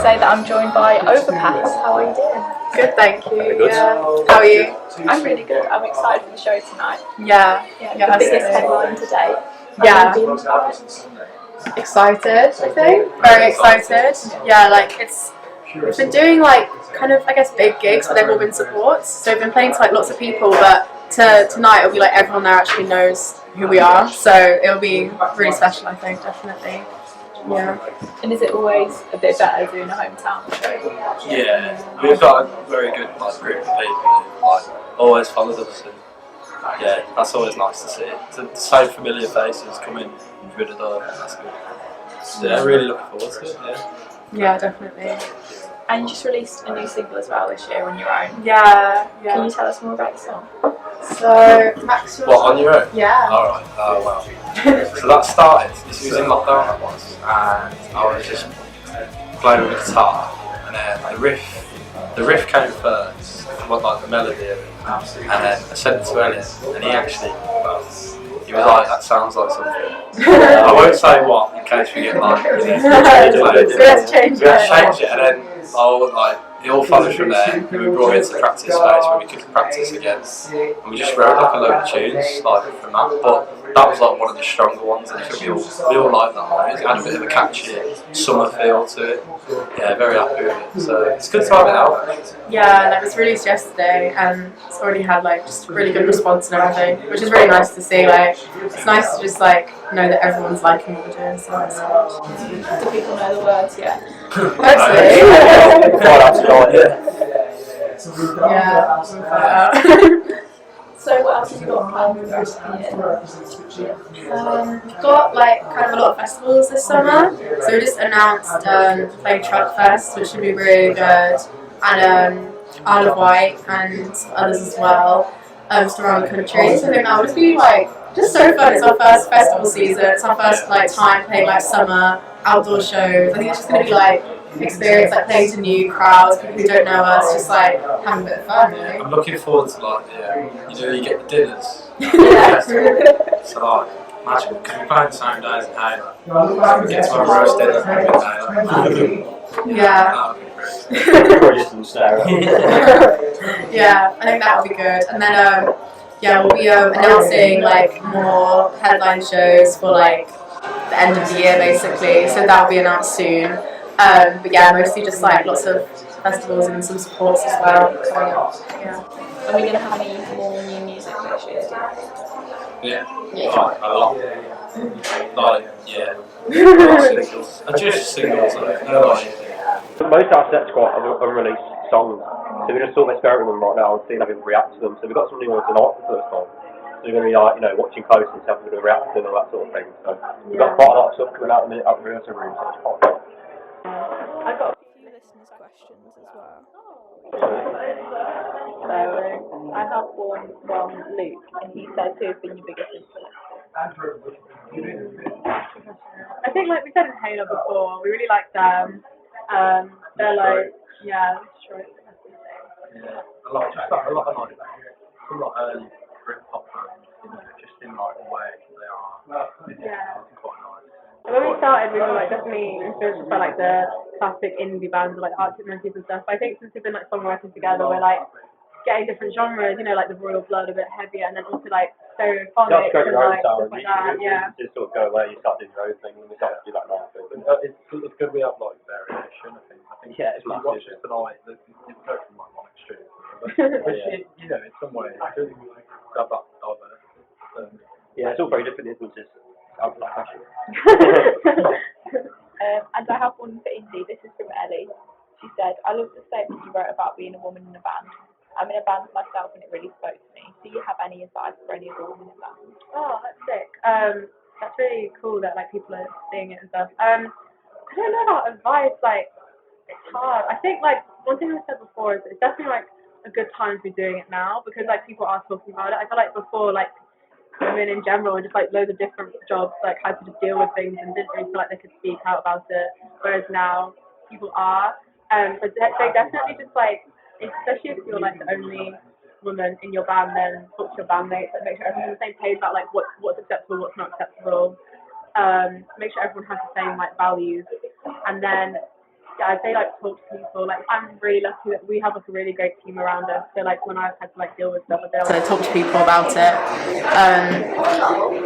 say that I'm joined by Overpass. How are you doing? Good, thank you. Very good. Yeah. How are you? I'm really good. I'm excited for the show tonight. Yeah. The biggest headline today. Yeah. Excited, I think. Very excited. Yeah, like we've been doing like kind of, I guess, big gigs, but they've all been supports. So we've been playing to like lots of people, but tonight it'll be like everyone there actually knows who we are. So it'll be really special, I think, definitely. Yeah. And is it always a bit better doing a hometown show? Yeah, we've got a very good group of people who always followed us, and yeah, that's always nice to see. The same familiar faces coming through the door. That's good. So, yeah, really looking forward to it. Yeah, definitely. And you just released a new single as well this year on your own. Yeah. Can you tell us more about the song? So, Max. What, on your own? Yeah. Alright, wow. So that started, this was in lockdown that was, and I was just playing with the guitar, and then the riff came first, like the melody of it, and then I sent it to Elliot, and he was like, that sounds like something. I won't say what, in case we get Let's change it. And then it all followed from there, and we brought it into the practice space where we could practice again, and we just wrote like a load of tunes from that, but that was like one of the stronger ones, and I think we all liked that. It had a bit of a catchy summer feel to it. Yeah, very happy with it, so it's good to have it out. Yeah, and it was released yesterday, and it's already had like just really good response and everything, which is really nice to see. Like, it's nice to just like know that everyone's liking what we're doing. So that's Do people know the words yet? hopefully. Yeah. So what else have you got planned for the rest of the year? We've got like kind of a lot of festivals this summer. So we just announced playing Truck Fest, which should be really good, and Isle of Wight and others as well, just around the country. So I think that would just be like just so fun. It's our first festival season. It's our first like time playing like summer outdoor shows. I think it's just going to be like experience, like playing to new crowds, people who don't know us, just like having a bit of fun. Really. I'm looking forward to you get the dinners. Yeah. So imagine, because we play the same days in Halo. Get to a roast dinner at midnight. Yeah. Yeah, I think that would be good. And then we'll be announcing like more headline shows for like the end of the year basically. So that will be announced soon. But yeah, mostly just like lots of festivals and some supports as well coming up. Yeah. Are we going to have any more new music next year? Yeah. A lot. Singles. And just singles. Most of our sets got unreleased songs, so we're just sort of experimenting with them right now and seeing how people react to them. So we've got some new ones tonight for the first time. So we're going to be watching close and see how people react to them and all that sort of thing. So we've got quite a lot of stuff coming out in the rehearsal room, so it's quite good. I've got a few listeners' questions as well. So I have one from Luke, and he says, who have been your biggest influence? I think like we said in Halo before, we really like them. They're like, yeah, that's true. Yeah, a lot of like some early Britpop bands, just in like the way they are. Yeah. It's quite nice. When we started, we were like definitely influenced by like the classic indie bands like Arctic Monkeys and stuff. But I think since we've been like songwriting together, we're like getting different genres, like the Royal Blood a bit heavier, and then also like stereophonic and like stuff like that. Yeah. Just sort of go away, you start doing your own thing, and we start to do that now. It's good we have like variation. I think yeah, if you watch it tonight, you go from like one extreme, which in some ways I do have that diverse. Yeah, it's all very different influences. Out of that fashion. And I have one for Indy. This is from Ellie. She said, I love the statement you wrote about being a woman in a band. I'm in a band myself and it really spoke to me. Do you have any advice for any other women in a band? Oh, that's sick. That's really cool that like people are seeing it and stuff. I don't know about advice, like it's hard. I think like one thing I said before is it's definitely like a good time to be doing it now because like people are talking about it. I feel like before like women in general and just like loads of different jobs like had to just deal with things and didn't really feel like they could speak out about it, whereas now people are. But they definitely just like, especially if you're like the only woman in your band, then talk to your bandmates and make sure everyone's on the same page about like what's acceptable, what's not acceptable. Make sure everyone has the same like values, and then Yeah, they like talk to people. Like I'm really lucky that we have like a really great team around us. So like when I've had to like deal with stuff, So talk to people about it,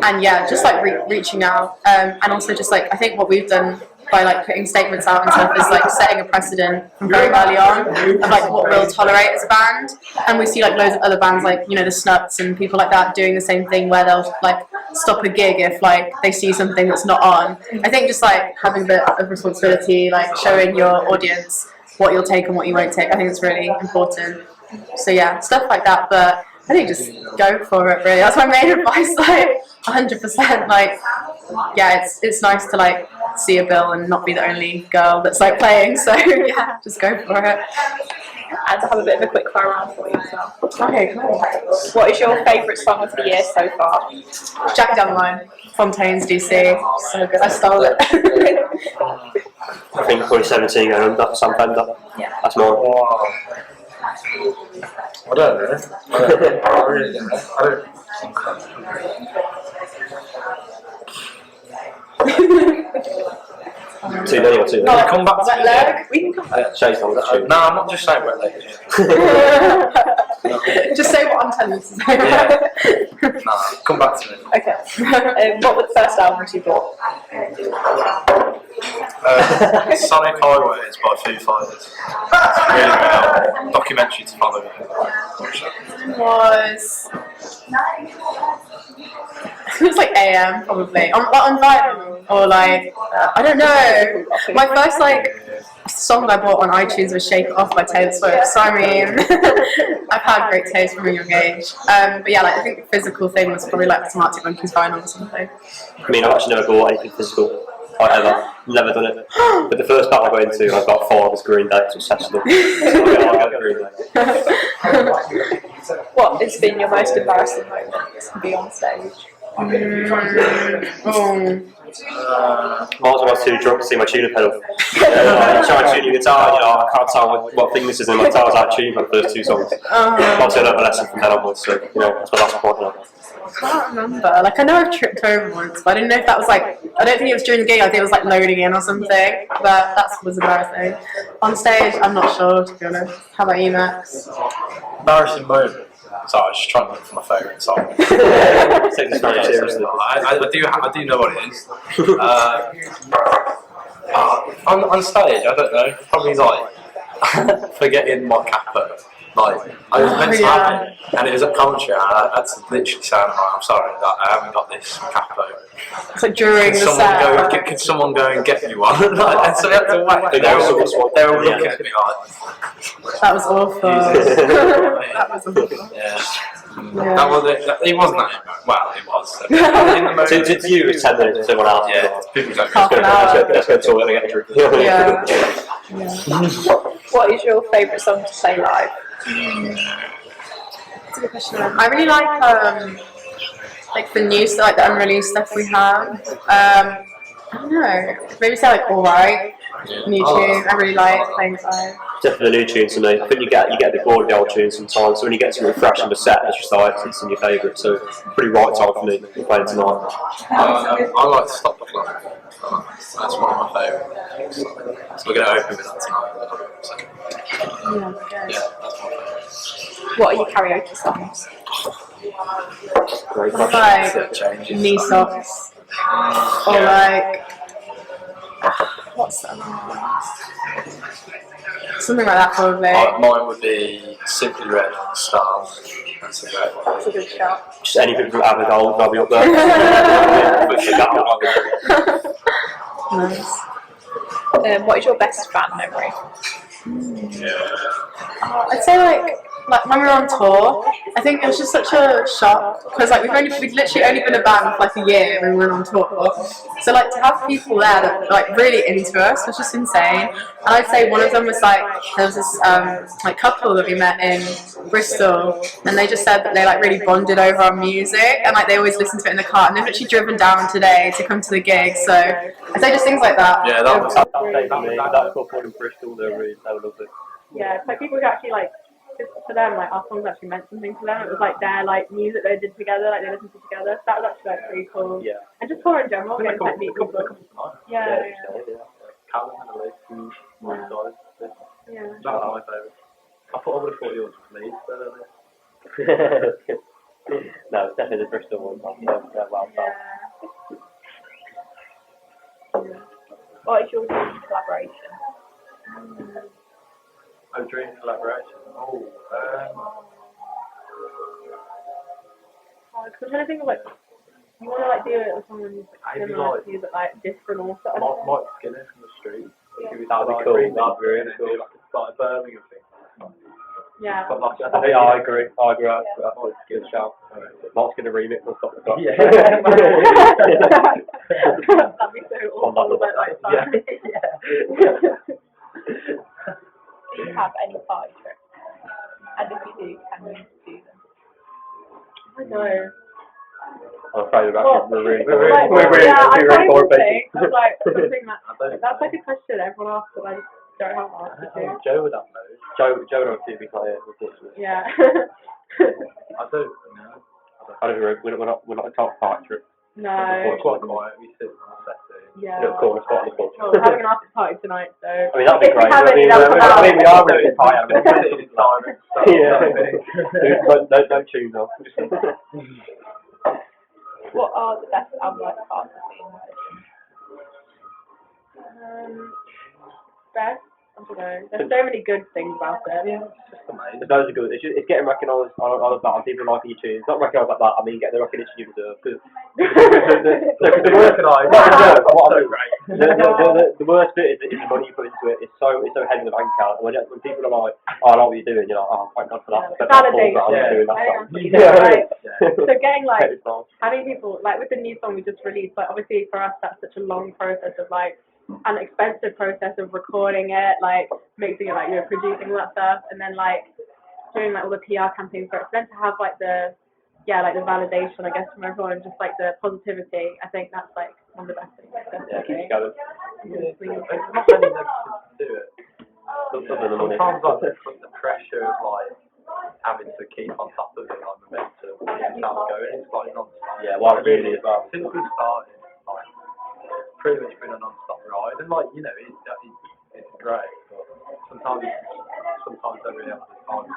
and yeah, just like reaching out, and also just like I think what we've done by like putting statements out and stuff is like setting a precedent from very early on of like what we'll tolerate as a band, and we see like loads of other bands like the Snuts and people like that doing the same thing where they'll like stop a gig if like they see something that's not on. I think just like having a bit of responsibility, like showing your audience what you'll take and what you won't take, I think it's really important. So yeah, stuff like that, but I think just go for it really. That's my main advice, like 100%. Like yeah, it's nice to like see a bill and not be the only girl that's like playing, so yeah, just go for it. And to have a bit of a quick fire round for you as well. Okay, cool. What is your favourite song of the year so far? Jack Down the Line, Fontaine's DC. So good. I stole it. I think 2017 going under, Sam Fender. Yeah. That's mine. I don't know. I really don't know. I don't. Too many or too No, many? come back to me. Leg. We can come back. Shay's on that tune. No, I'm not just saying wet leg. Just say what I'm telling you to say. Yeah. No, come back to me. Okay. What were the first albums you bought? Sonic Highways by Foo Fighters. It's a really good album. Documentary to follow. It was like AM probably on vinyl or like I don't know. My first like song I bought on iTunes was "Shake It Off" by Taylor Swift. So I mean, I've had great taste from a young age. But yeah, like I think the physical thing was probably like some Arctic Monkeys vinyl or something. I mean, I've actually never bought anything physical. Ever. Never done it. But the first band I got into, I got 4 was Green Day, so obsessed with them. So I'll go Green Day. What has been your most embarrassing moment to be on stage? Miles when I was too drunk to see my tuner pedal. I try and tune your guitar, I can't tell what thing this is in my guitar. I was out tuning for the first 2 songs. Obviously I learned my lesson from then onwards, so that's my last point now. I can't remember. Like I know I've tripped over once, but I didn't know if that was like. I don't think it was during the gig. I think it was like loading in or something. But that was embarrassing. On stage, I'm not sure to be honest. How about you, Max? Embarrassing moment. So I was just trying to look for my favourite song. Take this very seriously. I do know what it is. On stage, I don't know. Probably like forgetting my capo. Like I was meant to have it, and it was at commentary. And I had to literally say, "I'm sorry, that I haven't got this capo." It's like during the set. Could someone go and get me one? And so we had to wait. They were all looking at me like. That was awful. That was awful. Yeah. That was it. It wasn't that bad. Well, it was. In the moment, Did you with 10 minutes to someone else? yeah, people don't. Half an hour. Let's go talk and get a drink. Yeah. What is your favourite song to play live? That's a good question. I really like the new stuff, like the unreleased stuff we have. I don't know. Maybe say like Alright, new tune. I really like playing live. Definitely the new tunes to me. I think you get a bit bored of the old tunes sometimes. So when you get something fresh in the set, it's just like it's in your favourite. So pretty right time for me to play tonight. I like to stop the clock. That's one of my favourites. So we're going to open with that tonight. So, yeah, that's my favourite. What are your karaoke songs? Great It's question. like knee socks or like what's that? Something like that probably. Mine would be Simply Red Stars. That's a great one. That's a good shout. Just anything from Abigail, I'll be up there. Push it down. Nice. What is your best fan memory? I'd say like when we were on tour, I think it was just such a shock because like we'd literally only been a band for like a year when we went on tour. So like to have people there that were like really into us was just insane. And I'd say one of them was like there was this like couple that we met in Bristol, and they just said that they like really bonded over our music and like they always listened to it in the car, and they've literally driven down today to come to the gig. So I'd say just things like that. Yeah, that was That couple in Bristol, they were lovely. Yeah, it's like people who actually like, for them, like our songs actually meant something to them. It was like their like music they did together, like they listened to together. So that was actually like pretty cool. Yeah. And just tour in general, getting to like meet people. Yeah. Callum and Elise. My guys. Yeah. That was my favourite. I would have thought yours was Leeds, but No, it's definitely the Bristol one. They're well done. What is your dream collaboration? Oh, dream collaboration. Because I'm trying to think of like, you want to like do it with someone who's like similar to you but like different or something. Mike Skinner from the street. That'd be cool. That'd be really cool. Like a Birmingham thing. Yeah. I agree. That's a good shout. Mark's going to remix on Stop the Clock. That'd be so awful, but like fun. Do you have any party tricks? And if you do, can you do them? I know. I'm afraid we're really I'm like something that's like a question everyone asks, but I just don't have an answer to. Joe would have those. Joe on TV player, unfortunately. Yeah. I don't know. I don't know. We're not a top party trip. No. We're quite quiet. We sit on the setting. Yeah. Little corner spot on the pub. Well, we're having an after party tonight, so. I mean, that'd be great. We are really tired. No tunes off. What are the best and worst parts of being a musician? Best? I don't know. There's so many good things about it. Yeah, it's just amazing. Those are good. It's getting recognised on that, on people liking your tunes. Not recognised like that, I mean getting the recognition you deserve. Because the worst bit is the money you put into it. It's so heavy in the bank account. And when people are like, oh, I know what you're doing, you're like, oh, thank God for that. So getting like, having people, like with the new song we just released, like obviously for us that's such a long process of like, an expensive process of recording it, like mixing it, like producing all that stuff, and then like doing like all the PR campaigns for it. So then to have like the validation, I guess, from everyone, and just like the positivity, I think that's like one of the best things. Keep going. There's not many negatives to it. Sometimes like the pressure of like having to keep on top of it, like momentum, keep going. It's like non-stop. Yeah, while it's really as well. Since we started, like pretty much been a non-stop ride, and like it's great, but sometimes I really have the time to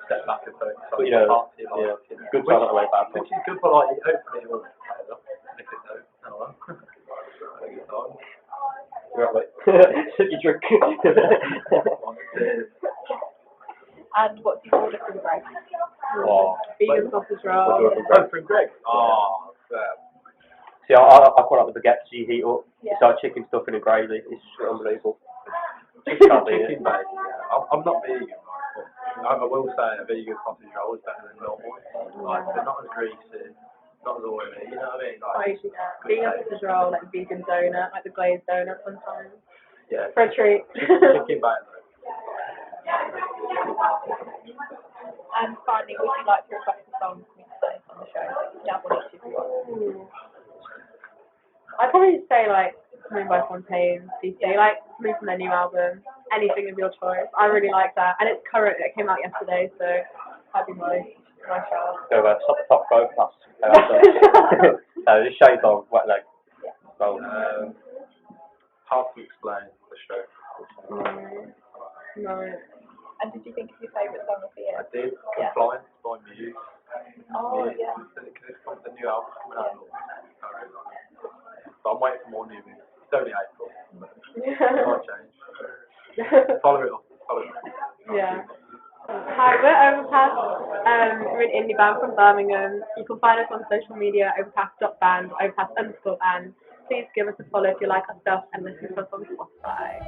step back and focus on the party. Good time that way back. Which is good for like hopefully it will pay off. If it don't, oh well. Have a good time. You're right, mate. You drink. And what do you order from Greg? Vegan sausage roll. From Greg. Oh, See, I quite like the baguettes you heat up. Yeah. It's like chicken stuffing and gravy. It's just unbelievable. Just can't beat it. I'm not vegan, but I will say a vegan sausage roll is better than normal. Like, they're not as greasy, not as oily, you know what I mean? Like, Vegan sausage roll, like vegan donut, like the glazed donut sometimes. Yeah. For a treat. Chicken batter though. And finally, would you like to request a song for me to play on the show? Yeah, what each of you want? I'd probably say like something by Fontaine, DC, like something from their new album, anything of your choice. I really like that, and it's current. It came out yesterday, so that'd be my shout. So stop the top Overpass. Just shades on wet leg. Yeah. So, Hard to explain the show. No. And did you think of your favourite song of the year? I did. Yeah. Compliance by Muse. Oh, yeah. The new album coming out. I really like it. But I'm waiting for more new music. It's only April. It might change. Follow it up. Yeah. Hi, we're Overpass. We're an indie band from Birmingham. You can find us on social media, overpass.band, overpass_band. Please give us a follow if you like our stuff and listen to us on Spotify.